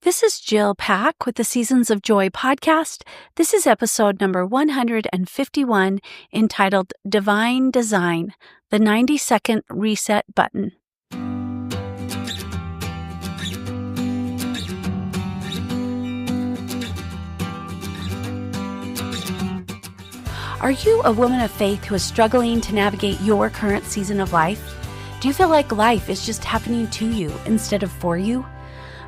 This is Jill Pack with the Seasons of Joy podcast. This is episode number 151, entitled Divine Design, the 90-second reset button. Are you a woman of faith who is struggling to navigate your current season of life? Do you feel like life is just happening to you instead of for you?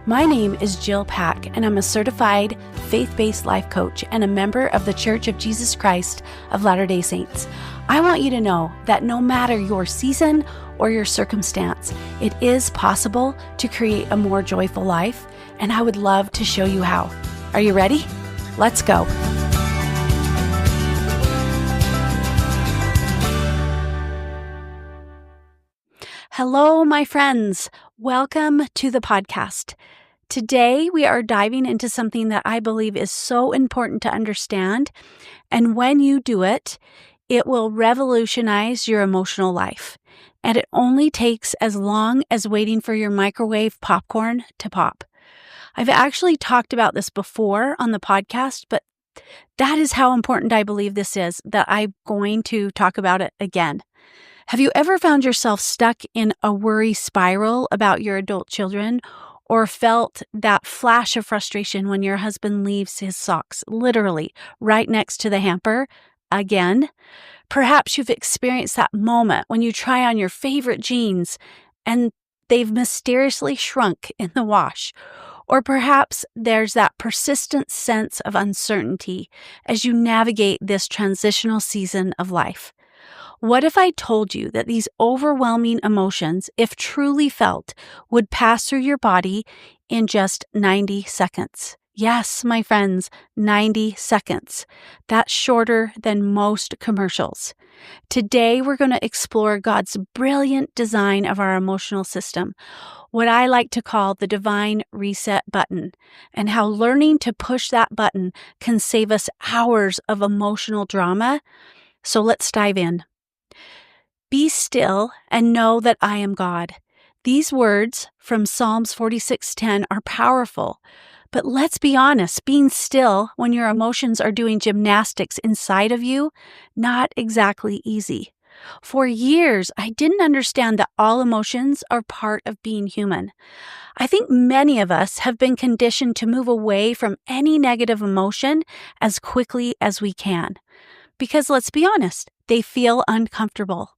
My name is Jill Pack, and I'm a certified faith-based life coach and a member of the Church of Jesus Christ of Latter-day Saints. I want you to know that no matter your season or your circumstance, it is possible to create a more joyful life, and I would love to show you how. Are you ready? Let's go. Hello, my friends. Welcome to the podcast. Today, we are diving into something that I believe is so important to understand, and when you do it, it will revolutionize your emotional life, and it only takes as long as waiting for your microwave popcorn to pop. I've actually talked about this before on the podcast, but that is how important I believe this is, that I'm going to talk about it again. Have you ever found yourself stuck in a worry spiral about your adult children, or felt that flash of frustration when your husband leaves his socks literally right next to the hamper again? Perhaps you've experienced that moment when you try on your favorite jeans and they've mysteriously shrunk in the wash. Or perhaps there's that persistent sense of uncertainty as you navigate this transitional season of life. What if I told you that these overwhelming emotions, if truly felt, would pass through your body in just 90 seconds? Yes, my friends, 90 seconds. That's shorter than most commercials. Today, we're going to explore God's brilliant design of our emotional system, what I like to call the divine reset button, and how learning to push that button can save us hours of emotional drama. So let's dive in. Be still and know that I am God. These words from Psalms 46:10 are powerful, but let's be honest, being still when your emotions are doing gymnastics inside of you, not exactly easy. For years, I didn't understand that all emotions are part of being human. I think many of us have been conditioned to move away from any negative emotion as quickly as we can. Because let's be honest, they feel uncomfortable.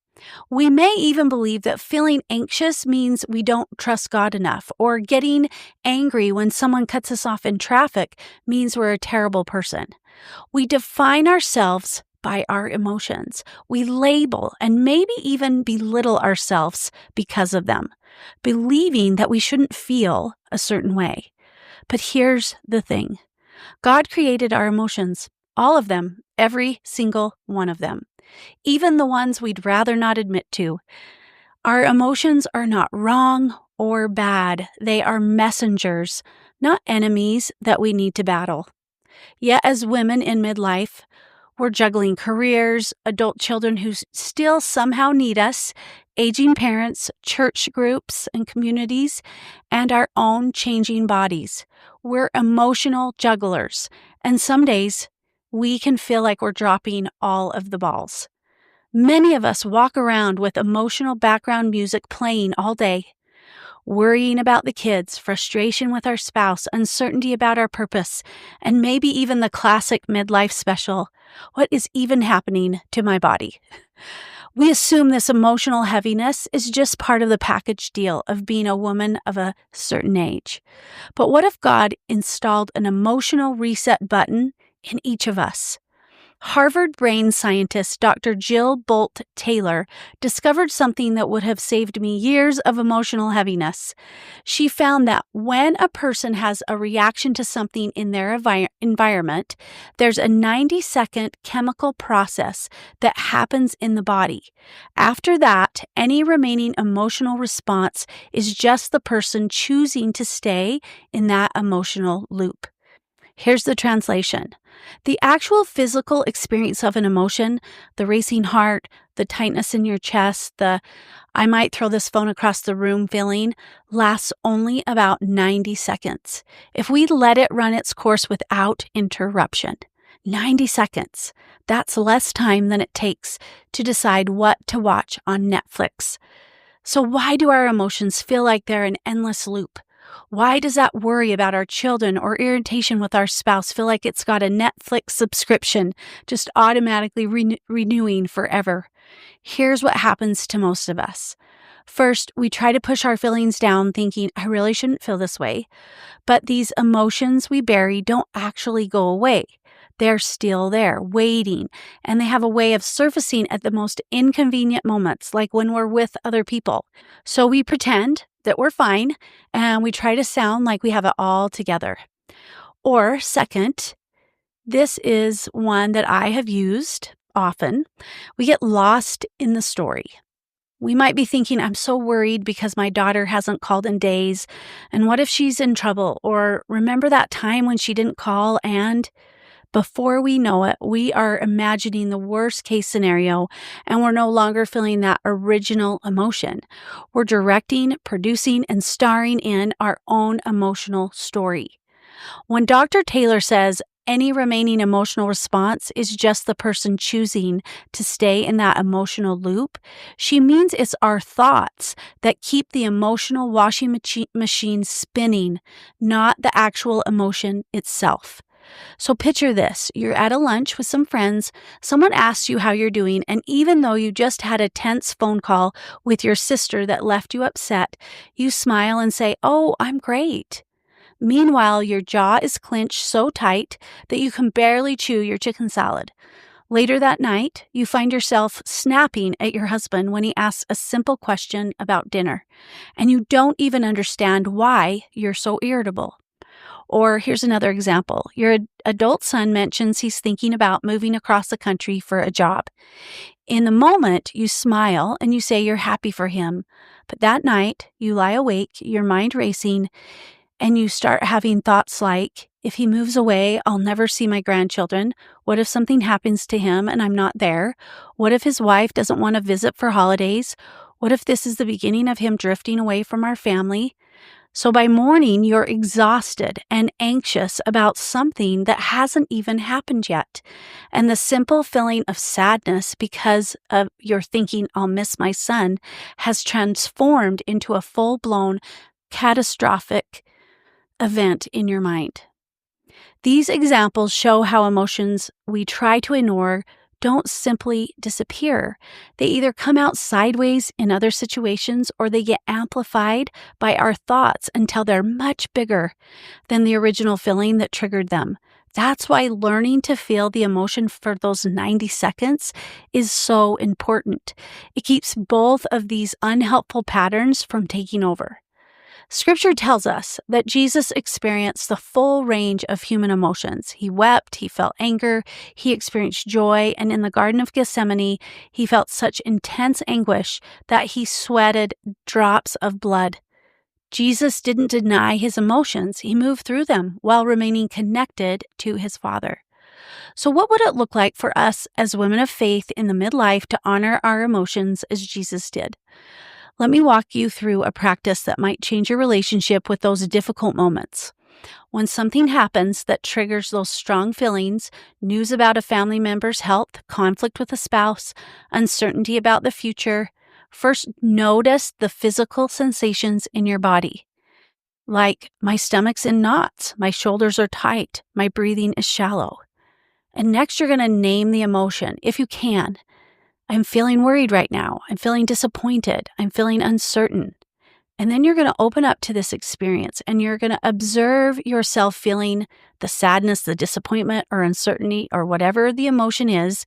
We may even believe that feeling anxious means we don't trust God enough, or getting angry when someone cuts us off in traffic means we're a terrible person. We define ourselves by our emotions. We label and maybe even belittle ourselves because of them, believing that we shouldn't feel a certain way. But here's the thing. God created our emotions, all of them, every single one of them. Even the ones we'd rather not admit to. Our emotions are not wrong or bad. They are messengers, not enemies that we need to battle. Yet as women in midlife, we're juggling careers, adult children who still somehow need us, aging parents, church groups and communities, and our own changing bodies. We're emotional jugglers, and some days we can feel like we're dropping all of the balls. Many of us walk around with emotional background music playing all day, worrying about the kids, frustration with our spouse, uncertainty about our purpose, and maybe even the classic midlife special, what is even happening to my body? We assume this emotional heaviness is just part of the package deal of being a woman of a certain age. But what if God installed an emotional reset button in each of us? Harvard brain scientist Dr. Jill Bolt Taylor discovered something that would have saved me years of emotional heaviness. She found that when a person has a reaction to something in their environment, there's a 90-second chemical process that happens in the body. After that, any remaining emotional response is just the person choosing to stay in that emotional loop. Here's the translation. The actual physical experience of an emotion, the racing heart, the tightness in your chest, the I might throw this phone across the room feeling, lasts only about 90 seconds. If we let it run its course without interruption. 90 seconds. That's less time than it takes to decide what to watch on Netflix. So why do our emotions feel like they're an endless loop? Why does that worry about our children or irritation with our spouse feel like it's got a Netflix subscription just automatically renewing forever? Here's what happens to most of us. First, we try to push our feelings down thinking, I really shouldn't feel this way. But these emotions we bury don't actually go away. They're still there, waiting, and they have a way of surfacing at the most inconvenient moments, like when we're with other people. So we pretend that we're fine, and we try to sound like we have it all together. Or second, this is one that I have used often. We get lost in the story. We might be thinking, I'm so worried because my daughter hasn't called in days. And what if she's in trouble? Or remember that time when she didn't call and before we know it, we are imagining the worst case scenario and we're no longer feeling that original emotion. We're directing, producing, and starring in our own emotional story. When Dr. Taylor says any remaining emotional response is just the person choosing to stay in that emotional loop, she means it's our thoughts that keep the emotional washing machine spinning, not the actual emotion itself. So picture this. You're at a lunch with some friends. Someone asks you how you're doing, and even though you just had a tense phone call with your sister that left you upset, you smile and say, "Oh, I'm great." Meanwhile, your jaw is clenched so tight that you can barely chew your chicken salad. Later that night, you find yourself snapping at your husband when he asks a simple question about dinner, and you don't even understand why you're so irritable. Or here's another example. Your adult son mentions he's thinking about moving across the country for a job. In the moment, you smile and you say you're happy for him. But that night, you lie awake, your mind racing, and you start having thoughts like, if he moves away, I'll never see my grandchildren. What if something happens to him and I'm not there? What if his wife doesn't want to visit for holidays? What if this is the beginning of him drifting away from our family? So by morning, you're exhausted and anxious about something that hasn't even happened yet. And the simple feeling of sadness because of your thinking, I'll miss my son, has transformed into a full-blown catastrophic event in your mind. These examples show how emotions we try to ignore don't simply disappear. They either come out sideways in other situations or they get amplified by our thoughts until they're much bigger than the original feeling that triggered them. That's why learning to feel the emotion for those 90 seconds is so important. It keeps both of these unhelpful patterns from taking over. Scripture tells us that Jesus experienced the full range of human emotions. He wept, he felt anger, he experienced joy, and in the Garden of Gethsemane, he felt such intense anguish that he sweated drops of blood. Jesus didn't deny his emotions. He moved through them while remaining connected to his Father. So what would it look like for us as women of faith in the midlife to honor our emotions as Jesus did? Let me walk you through a practice that might change your relationship with those difficult moments. When something happens that triggers those strong feelings, news about a family member's health, conflict with a spouse, uncertainty about the future, first notice the physical sensations in your body. Like, my stomach's in knots, my shoulders are tight, my breathing is shallow. And next you're going to name the emotion, if you can. I'm feeling worried right now. I'm feeling disappointed. I'm feeling uncertain. And then you're going to open up to this experience and you're going to observe yourself feeling the sadness, the disappointment, or uncertainty, or whatever the emotion is.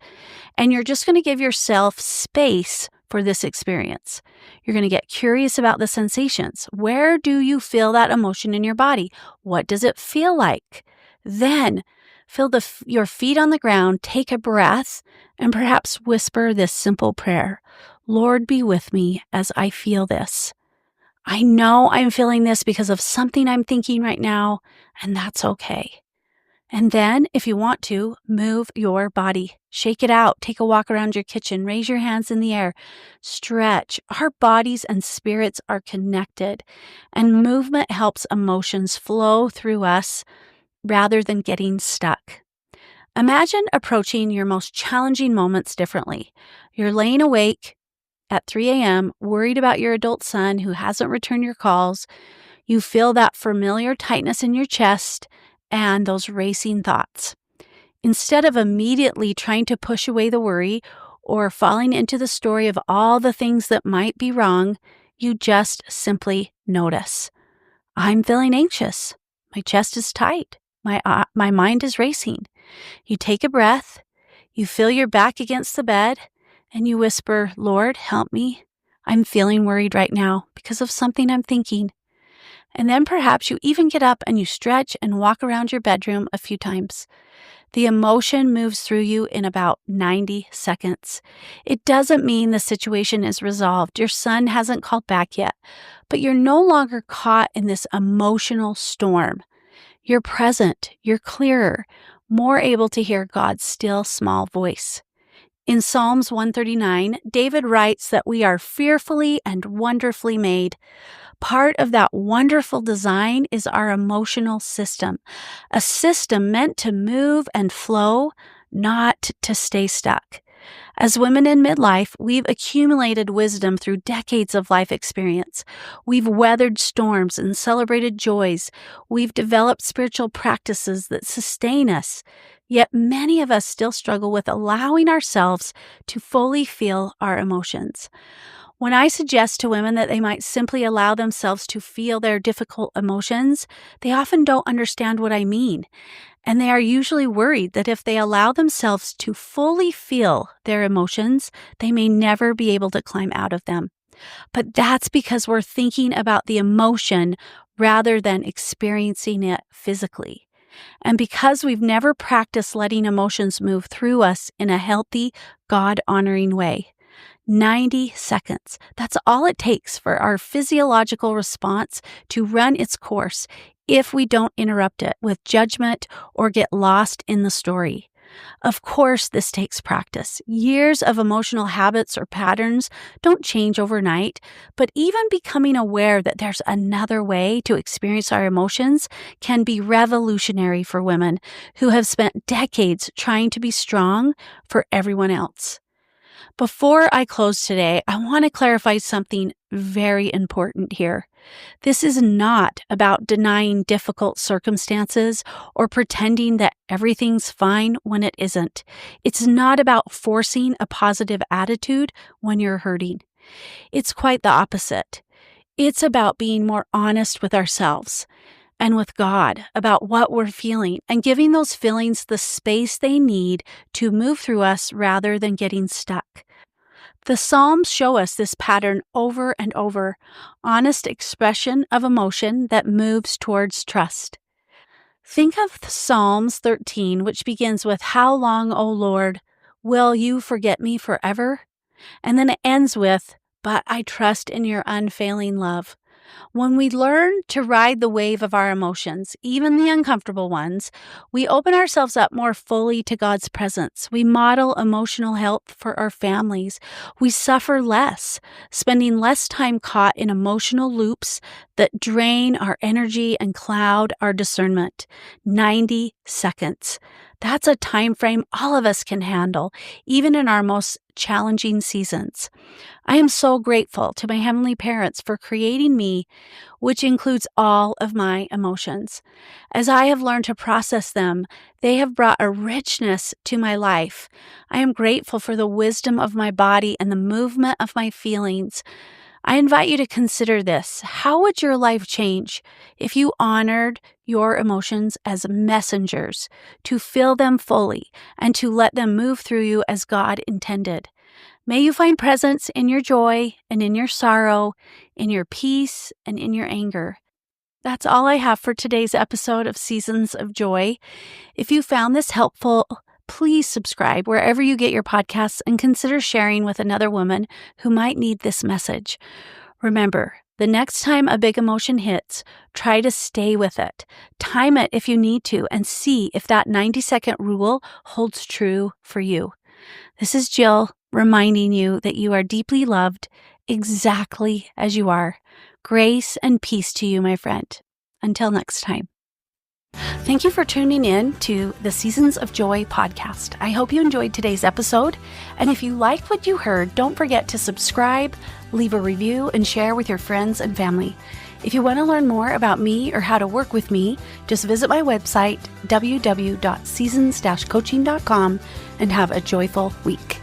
And you're just going to give yourself space for this experience. You're going to get curious about the sensations. Where do you feel that emotion in your body? What does it feel like? Then feel your feet on the ground, take a breath, and perhaps whisper this simple prayer. Lord, be with me as I feel this. I know I'm feeling this because of something I'm thinking right now, and that's okay. And then, if you want to, move your body. Shake it out. Take a walk around your kitchen. Raise your hands in the air. Stretch. Our bodies and spirits are connected, and movement helps emotions flow through us rather than getting stuck. Imagine approaching your most challenging moments differently. You're laying awake at 3 a.m., worried about your adult son who hasn't returned your calls. You feel that familiar tightness in your chest and those racing thoughts. Instead of immediately trying to push away the worry or falling into the story of all the things that might be wrong, you just simply notice. I'm feeling anxious. My chest is tight. My mind is racing. You take a breath. You feel your back against the bed, and you whisper, Lord, help me. I'm feeling worried right now because of something I'm thinking. And then perhaps you even get up and you stretch and walk around your bedroom a few times. The emotion moves through you in about 90 seconds. It doesn't mean the situation is resolved. Your son hasn't called back yet, but you're no longer caught in this emotional storm. You're present, you're clearer, more able to hear God's still small voice. In Psalms 139, David writes that we are fearfully and wonderfully made. Part of that wonderful design is our emotional system, a system meant to move and flow, not to stay stuck. As women in midlife, we've accumulated wisdom through decades of life experience. We've weathered storms and celebrated joys. We've developed spiritual practices that sustain us. Yet many of us still struggle with allowing ourselves to fully feel our emotions. When I suggest to women that they might simply allow themselves to feel their difficult emotions, they often don't understand what I mean. And they are usually worried that if they allow themselves to fully feel their emotions, they may never be able to climb out of them. But that's because we're thinking about the emotion rather than experiencing it physically. And because we've never practiced letting emotions move through us in a healthy, God-honoring way. 90 seconds. That's all it takes for our physiological response to run its course if we don't interrupt it with judgment or get lost in the story. Of course, this takes practice. Years of emotional habits or patterns don't change overnight, but even becoming aware that there's another way to experience our emotions can be revolutionary for women who have spent decades trying to be strong for everyone else. Before I close today, I want to clarify something very important here. This is not about denying difficult circumstances or pretending that everything's fine when it isn't. It's not about forcing a positive attitude when you're hurting. It's quite the opposite. It's about being more honest with ourselves and with God about what we're feeling and giving those feelings the space they need to move through us rather than getting stuck. The Psalms show us this pattern over and over, honest expression of emotion that moves towards trust. Think of Psalms 13, which begins with, How long, O Lord, will you forget me forever? And then it ends with, But I trust in your unfailing love. When we learn to ride the wave of our emotions, even the uncomfortable ones, we open ourselves up more fully to God's presence. We model emotional health for our families. We suffer less, spending less time caught in emotional loops that drain our energy and cloud our discernment. 90 seconds. That's a time frame all of us can handle, even in our most challenging seasons. I am so grateful to my heavenly parents for creating me, which includes all of my emotions. As I have learned to process them, they have brought a richness to my life. I am grateful for the wisdom of my body and the movement of my feelings. I invite you to consider this. How would your life change if you honored your emotions as messengers, to feel them fully and to let them move through you as God intended? May you find presence in your joy and in your sorrow, in your peace and in your anger. That's all I have for today's episode of Seasons of Joy. If you found this helpful, please subscribe wherever you get your podcasts and consider sharing with another woman who might need this message. Remember, The next time a big emotion hits, try to stay with it. Time it if you need to and see if that 90-second rule holds true for you. This is Jill reminding you that you are deeply loved exactly as you are. Grace and peace to you, my friend. Until next time. Thank you for tuning in to the Seasons of Joy podcast. I hope you enjoyed today's episode. And if you liked what you heard, don't forget to subscribe, leave a review, and share with your friends and family. If you want to learn more about me or how to work with me, just visit my website, www.seasons-coaching.com, and have a joyful week.